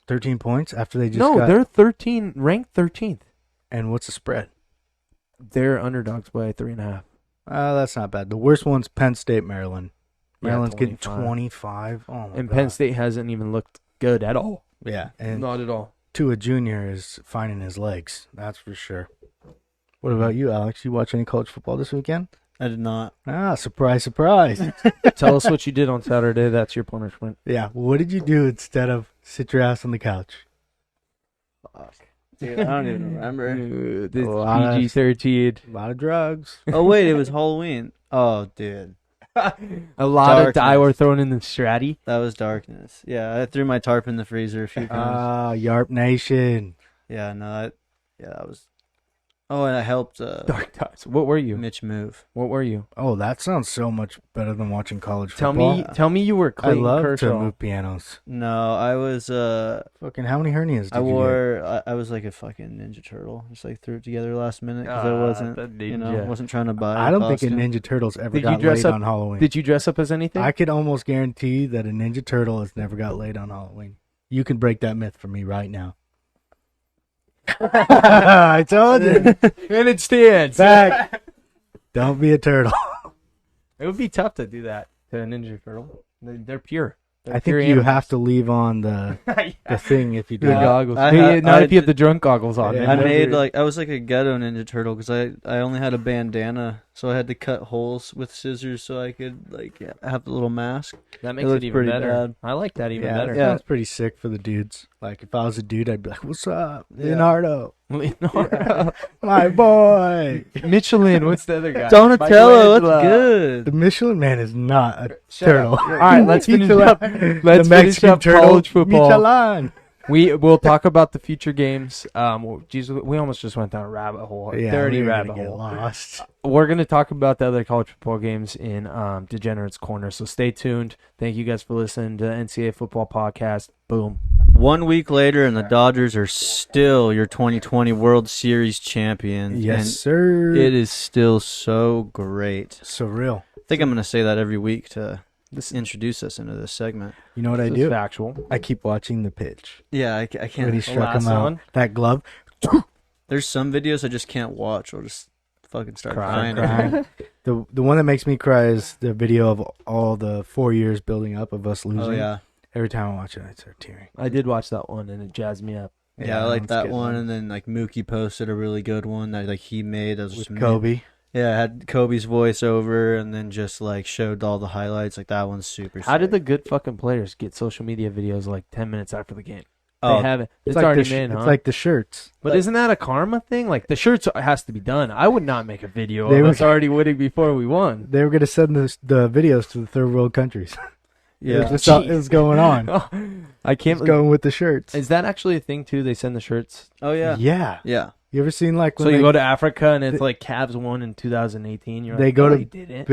13 points after they just No, got. they're 13, ranked 13th. And what's the spread? They're underdogs by 3.5. That's not bad. The worst one's Penn State, Maryland. Yeah, Maryland's getting 25. 25. Oh my And God. Penn State hasn't even looked good at all. Yeah, and Not at all. Tua Jr. is finding his legs. That's for sure. What about you, Alex? You watch any college football this weekend? I did not. Ah, surprise, surprise. Tell us what you did on Saturday. That's your punishment. Yeah, what did you do instead of sit your ass on the couch? Fuck. Dude, I don't even remember. This A lot of- PG-13. A lot of drugs. Oh, wait, it was Halloween. Oh, dude. A lot of dye Darkness. were thrown in the stratty. That was darkness. Yeah, I threw my tarp in the freezer a few times. Ah, Yarp Nation. Yeah, no, that was... Oh, and I helped Dark times. What were you? Mitch move. What were you? Oh, that sounds so much better than watching college Tell football. me you were I Clayton love Kershaw. to move pianos. No, I was Fucking how many hernias did I you get? wore I was like a fucking Ninja Turtle. Just like threw it together last minute because I wasn't the wasn't trying to buy. I don't think costume. a Ninja Turtle's ever Did you got dress laid up- on Halloween. Did you dress up as anything? I could almost guarantee that a Ninja Turtle has never got laid on Halloween. You can break that myth for me right now. I told you. And it stands. Back. Don't be a turtle. It would be tough to do that to a Ninja Turtle. They're pure. They're I think pure you animals. have to leave on the thing if you do The that. goggles. I Hey, had- not I if you have did- the drunk goggles on. Yeah. man. I never- made I was like a ghetto Ninja Turtle because I only had a bandana, so I had to cut holes with scissors so I could have the little mask. That It makes it, looks even pretty better. bad. I like that even Yeah, better. that sounds pretty sick for the dudes. Like if I was a dude, I'd be like, "What's up, Yeah. Leonardo? Leonardo. My boy." Michelin. What's the other guy? Donatello, Michelangelo. that's good. The Michelin Man is not a Shut turtle. up. All right, let's finish Michelin. up. The Let's finish Mexican up turtle, college football. Michelin. We'll talk about the future games. We almost just went down a rabbit hole. A dirty we're gonna rabbit get hole. lost. We're going to talk about the other college football games in Degenerates Corner. So stay tuned. Thank you guys for listening to the NCAA Football Podcast. Boom. 1 week later, and the Dodgers are still your 2020 World Series champions. Yes, and sir. it is still so great. surreal. I think I'm going to say that every week to introduce us into this segment. You know what I This is do? factual. I keep watching the pitch. Yeah, I When he can't. struck him last out. one? That glove. There's some videos I just can't watch. I'll just fucking start Cry. crying. The one that makes me cry is the video of all the 4 years building up of us losing. Oh yeah, Every time I watch it, I start tearing. I did watch that one, and it jazzed me up. yeah, I like one's that good, one. man. And then like Mookie posted a really good one that like he made. That was just With Kobe. Yeah, it had Kobe's voice over, and then just like showed all the highlights. Like that one's super. How did sick. the good fucking players get social media videos like 10 minutes after the game? Oh, They haven't. It's like already the made, huh? It's like the shirts. But like- isn't that a karma thing? Like the shirts has to be done. I would not make a video They of were- us already winning before we won. They were going to send the videos to the third world countries. yeah. That's all it was going on. I can't. It's going with the shirts. Is that actually a thing too? They send the shirts. Oh yeah. Yeah. Yeah. You ever seen like when So you they go to Africa and it's like Cavs won in 2018. You're They like, go no, to they didn't.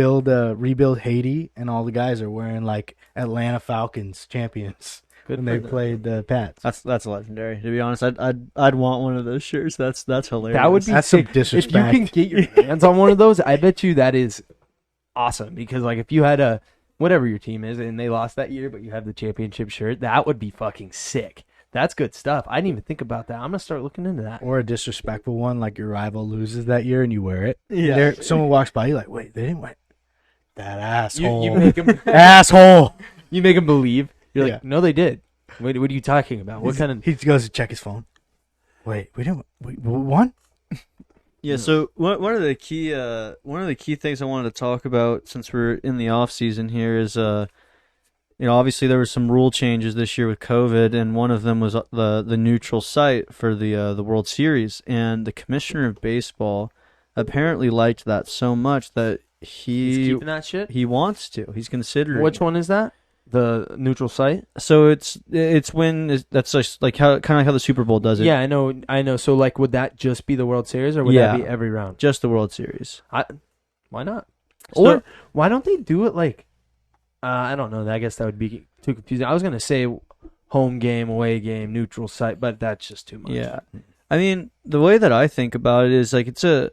rebuild Haiti, and all the guys are wearing like Atlanta Falcons champions Good when for they them. played the Pats. That's legendary. To be honest, I'd want one of those shirts. That's hilarious. That would be That's some sick. disrespect. If you can get your hands on one of those, I bet you that is awesome. Because like if you had a whatever your team is and they lost that year, but you have the championship shirt, that would be fucking sick. That's good stuff. I didn't even think about that. I'm gonna start looking into that. Or a disrespectful one, like your rival loses that year and you wear it. Yeah. Someone walks by, you're like, wait, they didn't win. That asshole. You make them asshole. you make them believe. You're like, Yeah. no, they did. What are you talking about? What kind of? He goes to check his phone. Wait, we won? Yeah, so one of the key things I wanted to talk about since we're in the off season here is obviously there were some rule changes this year with COVID, and one of them was the neutral site for the World Series, and the commissioner of baseball apparently liked that so much that He's keeping that shit. he wants to. He's considering. Which one is that? The neutral site. So it's when that's just like how kind of like how the Super Bowl does it. Yeah, I know. So like, would that just be the World Series, or would Yeah. that be every round? Just the World Series. Why not? So- Or why don't they do it like? I don't know. I guess that would be too confusing. I was gonna say home game, away game, neutral site, but that's just too much. Yeah. I mean, the way that I think about it is like it's good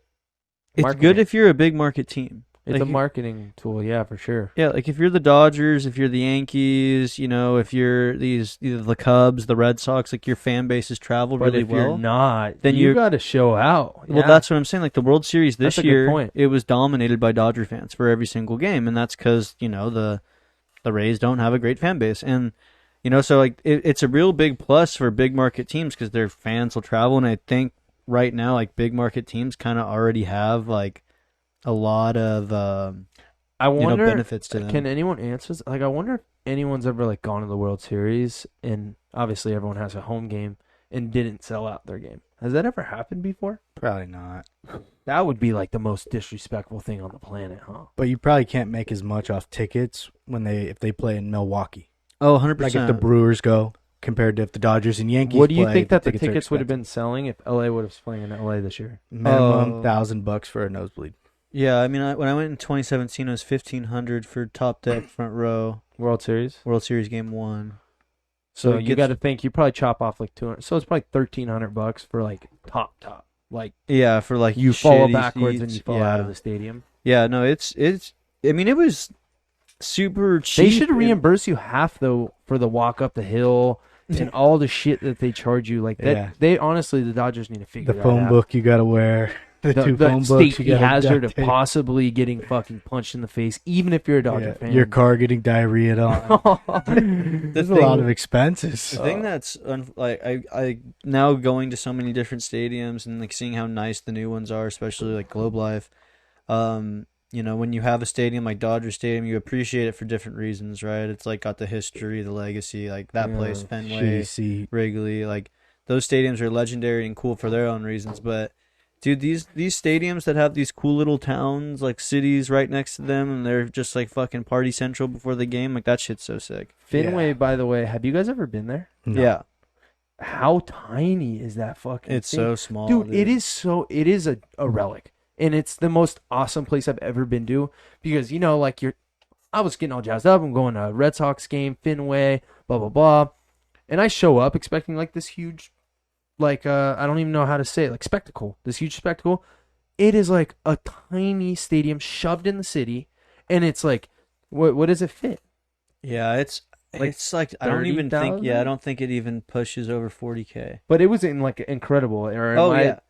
Marketing. if you're a big market team. It's a Like, marketing tool. Yeah, for sure. Yeah, like if you're the Dodgers, if you're the Yankees, if you're either the Cubs, the Red Sox, like your fan bases travel But really if well. you're not, then then you you're- got to show out. Well, Yeah. that's what I'm saying. Like the World Series this That's a good year, point. it was dominated by Dodger fans for every single game, and that's because the Rays don't have a great fan base. And So like it's a real big plus for big market teams because their fans will travel, and I think right now like big market teams kind of already have like a lot of I wonder, benefits to them. can anyone answer this? Like, I wonder if anyone's ever like gone to the World Series and obviously everyone has a home game and didn't sell out their game. Has that ever happened before? Probably not. That would be like the most disrespectful thing on the planet, huh? But you probably can't make as much off tickets if they play in Milwaukee. Oh, 100%. Like if the Brewers go compared to if the Dodgers and Yankees What do you play, think that the are tickets would have expensive. been selling if LA would have playing in LA this year? Minimum $1,000 for a nosebleed. Yeah, I mean, when I went in 2017, it was $1,500 for top deck, front row, World Series Game 1. So it you gets- got to think you probably chop off like 200. So it's probably $1,300 for like top. Like Yeah, for like you fall shitty backwards seats. and you fall yeah. out of the stadium. Yeah, no, it's. I mean, it was super cheap. They should reimburse you half though for the walk up the hill and all the shit that they charge you. Like that, Yeah. they honestly, the Dodgers need to figure The that phone out. book you got to wear. The two phone books you safety got to hazard of possibly getting fucking punched in the face, even if you're a Dodger fan. Your car getting diarrhea on. There's a lot of expenses. The thing that's like I now going to so many different stadiums and like seeing how nice the new ones are, especially like Globe Life. When you have a stadium like Dodger Stadium, you appreciate it for different reasons, right? It's like got the history, the legacy, like that place, Fenway, GC. Wrigley, like those stadiums are legendary and cool for their own reasons. But dude, these stadiums that have these cool little towns, like cities right next to them, and they're just like fucking party central before the game, like that shit's so sick. Fenway, Yeah. by the way, have you guys ever been there? No. Yeah, How tiny is that fucking it's thing? so small, Dude, it is a relic. And it's the most awesome place I've ever been to because, like I was getting all jazzed up. I'm going to a Red Sox game, Fenway, blah, blah, blah. And I show up expecting like this huge, like, I don't even know how to say it, like spectacle, this huge spectacle. It is like a tiny stadium shoved in the city. And it's like, what does it fit? Yeah, it's like I don't even think. 30,000? Yeah, I don't think it even pushes over 40K. But it was in like incredible. Yeah.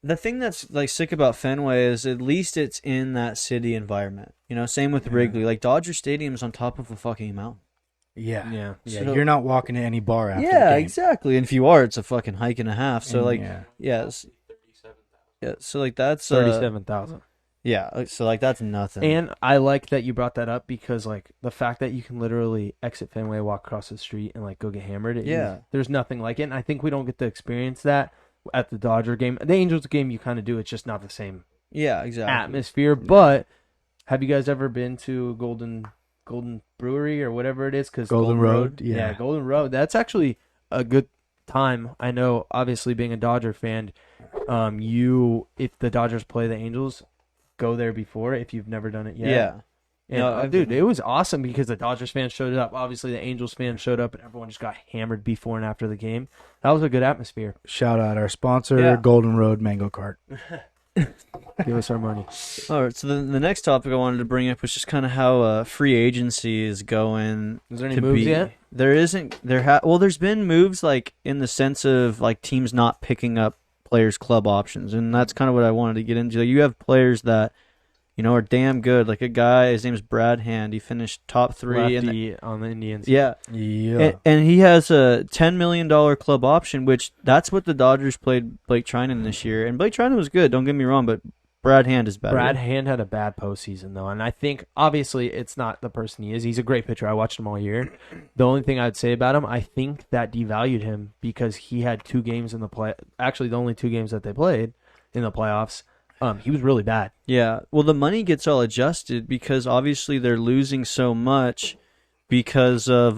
The thing that's like sick about Fenway is at least it's in that city environment. Same with Wrigley. Like Dodger Stadium's on top of a fucking mountain. Yeah. Yeah. So you're not walking to any bar after the Yeah, game. exactly. And if you are, it's a fucking hike and a half. So And, like, yeah. yes, yeah. So like that's 37,000. Yeah. So like that's nothing. And I like that you brought that up because like the fact that you can literally exit Fenway, walk across the street, and like go get hammered. There's nothing like it. And I think we don't get to experience that at the Dodger game. The Angels game, you kind of do. It's just not the same yeah, exactly. atmosphere. But have you guys ever been to Golden Brewery or whatever it is? Because Golden Road, yeah. Golden Road. That's actually a good time. I know. Obviously, being a Dodger fan, if the Dodgers play the Angels, go there before if you've never done it yet. Yeah. And, No, dude, it was awesome because the Dodgers fans showed up. Obviously, the Angels fans showed up, and everyone just got hammered before and after the game. That was a good atmosphere. Shout out our sponsor, Yeah. Golden Road Mango Cart. Give us our money. All right. So the next topic I wanted to bring up was just kind of how free agency is going. Is there any to moves be- yet? There isn't. There's been moves like in the sense of like teams not picking up players' club options, and that's kind of what I wanted to get into. Like, you have players that are damn good. Like a guy, his name's Brad Hand. He finished top 3 Lefty on the Indians. yeah. Yeah. And he has a $10 million club option, which that's what the Dodgers played Blake Trinan this year. And Blake Trinan was good, don't get me wrong, but Brad Hand is better. Brad Hand had a bad postseason, though. And I think, obviously, it's not the person he is. He's a great pitcher. I watched him all year. The only thing I'd say about him, I think that devalued him because he had 2 games in the play. Actually, the only 2 games that they played in the playoffs. He was really bad. Yeah. Well, the money gets all adjusted because obviously they're losing so much because of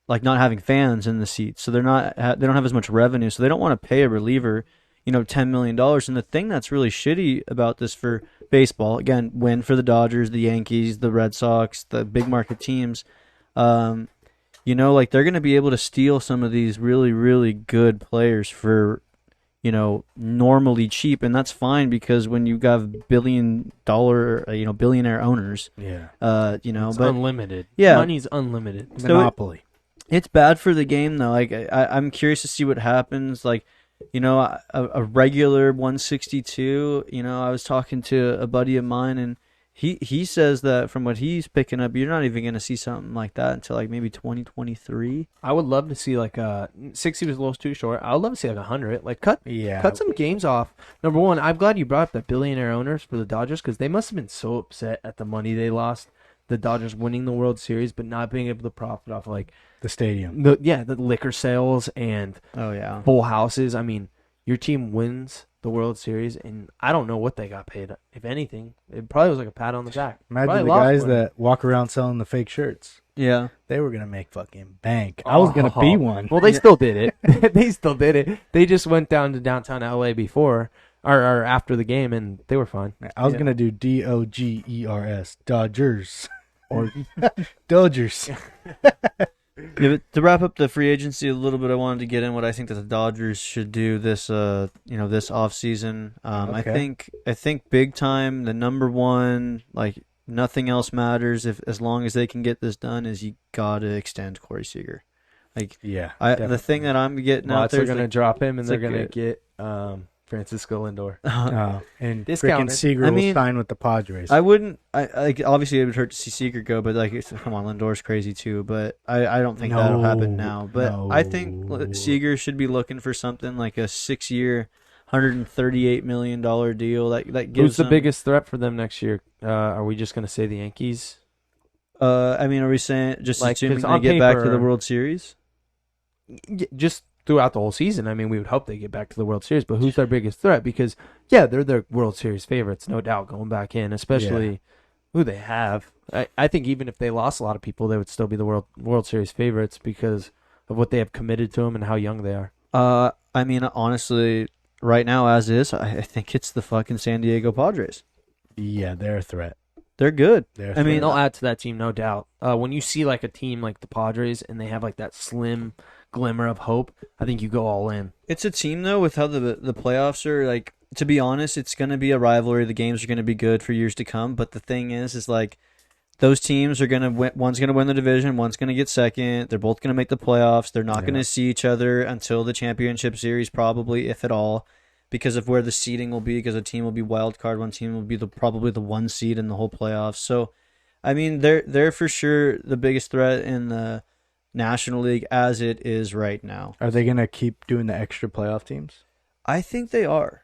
like not having fans in the seats. So they don't have as much revenue. So they don't want to pay a reliever, $10 million. And the thing that's really shitty about this for baseball, again, win for the Dodgers, the Yankees, the Red Sox, the big market teams, like they're going to be able to steal some of these really, really good players for normally cheap, and that's fine because when you have billionaire owners, Yeah. It's but unlimited. Yeah. Money's unlimited. Monopoly. it's bad for the game though. Like I'm curious to see what happens. Like, a regular 162. I was talking to a buddy of mine, and He says that from what he's picking up, you're not even going to see something like that until like maybe 2023. I would love to see like 60 was a little too short. I would love to see like 100. Like cut some games off. Number one, I'm glad you brought up the billionaire owners for the Dodgers because they must have been so upset at the money they lost. The Dodgers winning the World Series, but not being able to profit off like the stadium. The liquor sales and full houses. I mean, your team wins the World Series, and I don't know what they got paid. If anything, it probably was like a pat on the back. Imagine the guys that walk around selling the fake shirts. Yeah. They were going to make fucking bank. I was going to be one. Well, they still did it. They still did it. They just went down to downtown LA before or after the game, and they were fine. I was going to do Dogers. Dodgers. Or Dodgers. Yeah, but to wrap up the free agency a little bit, I wanted to get in what I think that the Dodgers should do this this offseason. I think big time, the number one, like nothing else matters as long as they can get this done, is you gotta extend Corey Seager. Like the thing that I'm getting out there, they're gonna drop him and they're gonna get Francisco Lindor. And freaking Seager will sign with the Padres. I wouldn't. Obviously it would hurt to see Seager go, but come on, Lindor's crazy too. But I don't think that'll happen now. But I think Seager should be looking for something like a 6-year, $138 million deal. That gives. Who's the biggest threat for them next year? Are we just gonna say the Yankees? Are we saying just assuming they get back to the World Series? Just throughout the whole season. I mean, we would hope they get back to the World Series, but who's their biggest threat? Because, they're their World Series favorites, no doubt, going back in, especially who they have. I think even if they lost a lot of people, they would still be the World Series favorites because of what they have committed to them and how young they are. I mean, honestly, right now, as is, I think it's the fucking San Diego Padres. Yeah, they're a threat. They're good. I mean, they'll add to that team, no doubt. When you see like a team like the Padres and they have like that slim glimmer of hope, I think you go all in. It's a team though with how the playoffs are, like, to be honest, it's going to be a rivalry. The games are going to be good for years to come, but the thing is like those teams are going to win. One's going to win the division, one's going to get second. They're both going to make the playoffs. They're not going to see each other until the championship series, probably, if at all, because of where the seeding will be, because a team will be wild card, one team will be probably the one seed in the whole playoffs. So I mean, they're for sure the biggest threat in the National League as it is right now. Are they going to keep doing the extra playoff teams? I think they are.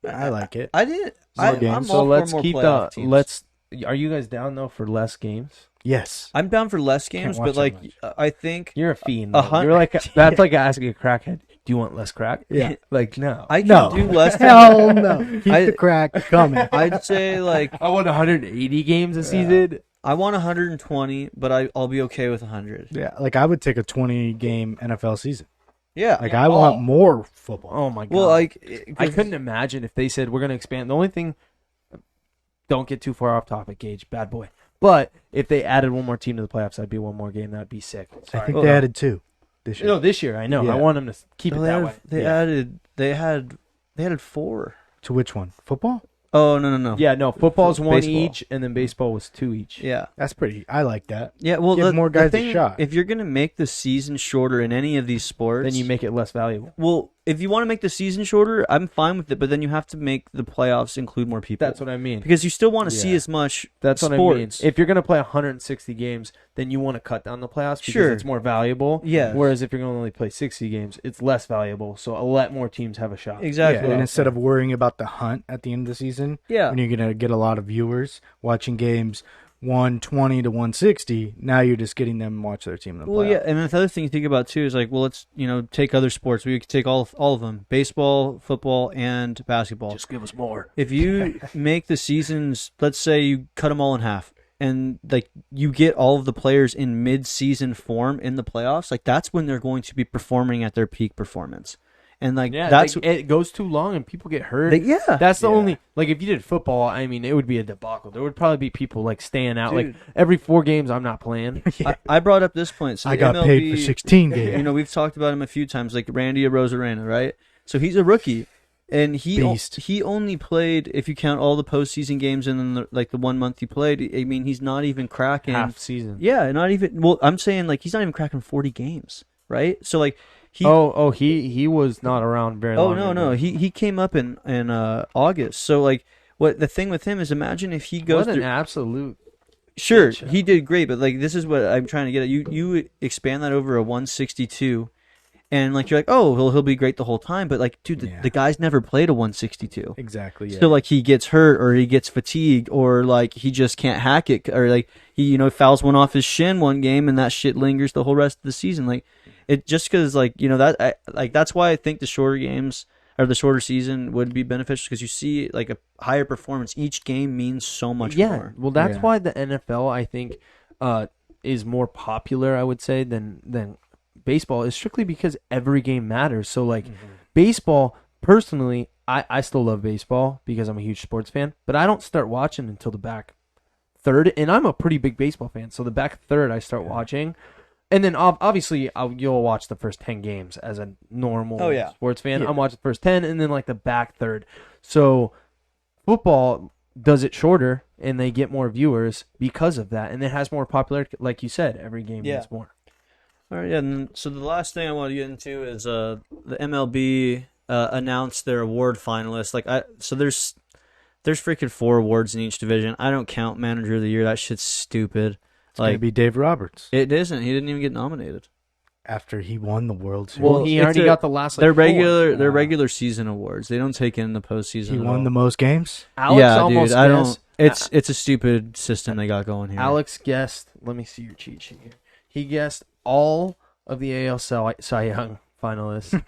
I like it. I didn't. I'm all let's for more keep the teams. Let's. Are you guys down though for less games? Yes, I'm down for less games, but like I think you're a fiend. You're like that's like asking a crackhead. Do you want less crack? Yeah. Like no. I can do less. Hell no. Keep the crack coming. I'd say like I want 180 games a season. I want 120, but I'll be okay with 100. Yeah, like I would take a 20-game NFL season. Yeah. Like I want more football. Oh my god. Well, like I couldn't imagine if they said we're going to expand. The only thing, don't get too far off topic, Gage, bad boy. But if they added one more team to the playoffs, that'd be one more game. That'd be sick. Sorry. I think they added 2 this year. No, this year I know. Yeah. I want them to keep it that way. They added 4. To which one? Football? Oh, no. Yeah, no. Football's 1 each, and then baseball was 2 each. Yeah. That's pretty. I like that. Yeah, well, give more guys a shot. If you're going to make the season shorter in any of these sports, then you make it less valuable. Well, if you want to make the season shorter, I'm fine with it, but then you have to make the playoffs include more people. That's what I mean. Because you still want to see as much That's sports. What I mean. If you're going to play 160 games, then you want to cut down the playoffs because it's more valuable. Yeah. Whereas if you're going to only play 60 games, it's less valuable. So let more teams have a shot. Exactly. Yeah, and instead of worrying about the hunt at the end of the season, when you're going to get a lot of viewers watching games 120 to 160, now you're just getting them to watch their team in the playoffs. Well, yeah, and the other thing you think about too is like, well, let's take other sports. We could take all of them: baseball, football, and basketball. Just give us more. If you make the seasons, let's say you cut them all in half, and like you get all of the players in mid-season form in the playoffs, like that's when they're going to be performing at their peak performance. And like it goes too long and people get hurt. That's the only like if you did football, I mean, it would be a debacle. There would probably be people like staying out. Dude. Like every 4 games, I'm not playing. I brought up this point. So I got paid for 16 games. We've talked about him a few times, like Randy Arozarena, right? So he's a rookie, and he only played, if you count all the postseason games and then the 1 month he played. I mean, he's not even cracking half season. Yeah, not even. Well, I'm saying like he's not even cracking 40 games, right? So like. He was not around very long. Oh no, he came up in August. So like what the thing with him is, imagine if he goes What an through. absolute. Sure, shit show. he did great, but like this is what I'm trying to get at. You expand that over a 162, and like you're like, oh, he'll be great the whole time. But like, dude, Yeah. the guy's never played a 162. Exactly. Yeah. So like he gets hurt or he gets fatigued or like he just can't hack it or like he fouls one off his shin one game and that shit lingers the whole rest of the season. Like it just because like that's why I think the shorter games or the shorter season would be beneficial because you see like a higher performance. Each game means so much more. Well, that's Yeah. why the NFL, I think, is more popular, I would say, than baseball, is strictly because every game matters. So, like, baseball, personally, I still love baseball because I'm a huge sports fan, but I don't start watching until the back third, and I'm a pretty big baseball fan, so the back third I start watching. And then obviously you'll watch the first 10 games as a normal sports fan. Yeah. I'm watching the first 10 and then like the back third. So football does it shorter and they get more viewers because of that. And it has more popularity. Like you said, every game means more. All right, yeah. And so the last thing I want to get into is the MLB announced their award finalists. So there's freaking 4 awards in each division. I don't count Manager of the Year. That shit's stupid. It's going to be Dave Roberts It isn't. He didn't even get nominated. after he won the World Series. Well, he already got the last. They're like, 4. They're regular season awards. They don't take in the postseason. he at won all. the most games. Alex yeah, almost dude. I don't. guessed- It's a stupid system they got going here. Alex guessed. Let me see your cheat sheet here. He guessed all of the AL Cy Young finalists,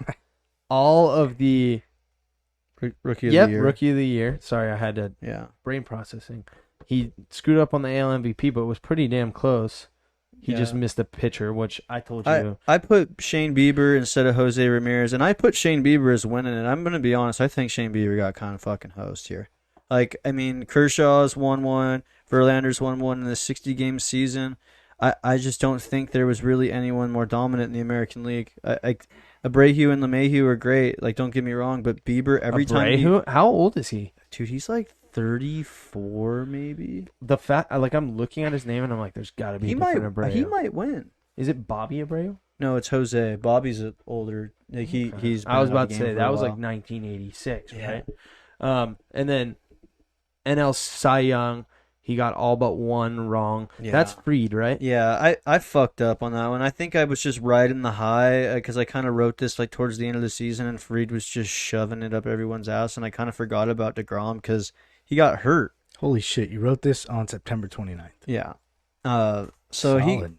all of the Rookie of the Year. Rookie of the Year. Sorry, I had to Yeah. brain processing. He screwed up on the AL MVP, but was pretty damn close. He just Yeah. missed a pitcher, which I told you. I put Shane Bieber instead of Jose Ramirez, and I put Shane Bieber as winning it. I'm gonna be honest. I think Shane Bieber got kind of fucking hosed here. Like, I mean, Kershaw's won one, Verlander's won one in the 60-game season. I just don't think there was really anyone more dominant in the American League. Abreu and LeMahieu are great. Like, don't get me wrong, but Bieber every time. Abreu? How old is he? Dude, he's like 34 maybe. The fact, like, I'm looking at his name and I'm like, there's got to be a different Abreu. He might win. Is it Bobby Abreu? No, it's Jose. Bobby's older. Like he's. I was been out about of to the game say for that a was like while. 1986, Yeah. right? And then NL Cy Young, he got all but one wrong. Yeah. That's Fried, right? Yeah, I fucked up on that one. I think I was just riding the high because I kind of wrote this like towards the end of the season, and Fried was just shoving it up everyone's ass, and I kind of forgot about DeGrom because he got hurt. Holy shit, you wrote this on September 29th. Yeah. Solid.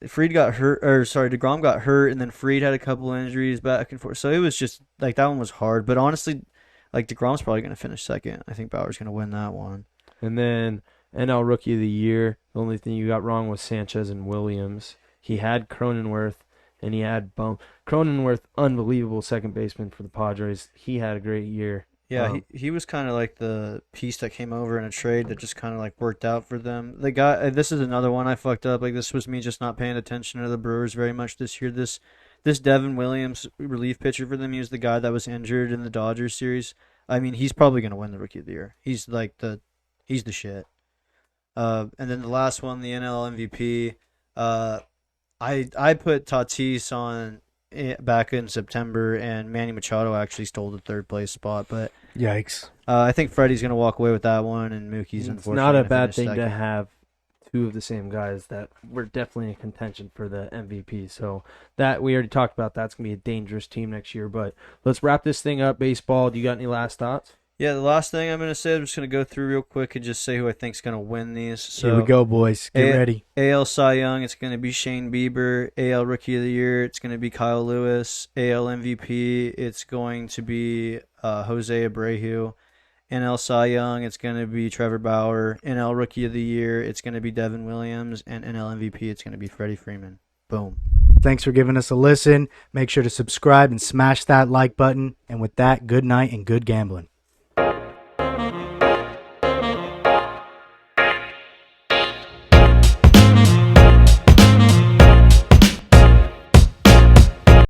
Fried got hurt, or sorry, DeGrom got hurt, and then Fried had a couple injuries back and forth. So it was just like that one was hard. But honestly, like DeGrom's probably going to finish second. I think Bauer's going to win that one. And then NL Rookie of the Year, the only thing you got wrong was Sanchez and Williams. He had Cronenworth, and he had Cronenworth, unbelievable second baseman for the Padres. He had a great year. Yeah, he was kind of like the piece that came over in a trade that just kind of like worked out for them. The guy, this is another one I fucked up. Like this was me just not paying attention to the Brewers very much this year. This Devin Williams relief pitcher for them. He was the guy that was injured in the Dodgers series. I mean, he's probably gonna win the Rookie of the Year. He's the shit. And then the last one, the NL MVP. I put Tatis on back in September, and Manny Machado actually stole the third place spot. But Yikes. I think Freddie's going to walk away with that one, and Mookie's It's unfortunately not a gonna bad finish thing to second. have two of the same guys that were definitely in contention for the MVP. So that we already talked about. That's going to be a dangerous team next year. But let's wrap this thing up. Baseball. Do you got any last thoughts? Yeah, the last thing I'm going to say, I'm just going to go through real quick and just say who I think's going to win these. So Here we go, boys. Get ready. AL Cy Young, it's going to be Shane Bieber. AL Rookie of the Year, it's going to be Kyle Lewis. AL MVP, it's going to be Jose Abreu. NL Cy Young, it's going to be Trevor Bauer. NL Rookie of the Year, it's going to be Devin Williams. And NL MVP, it's going to be Freddie Freeman. Boom. Thanks for giving us a listen. Make sure to subscribe and smash that like button. And with that, good night and good gambling.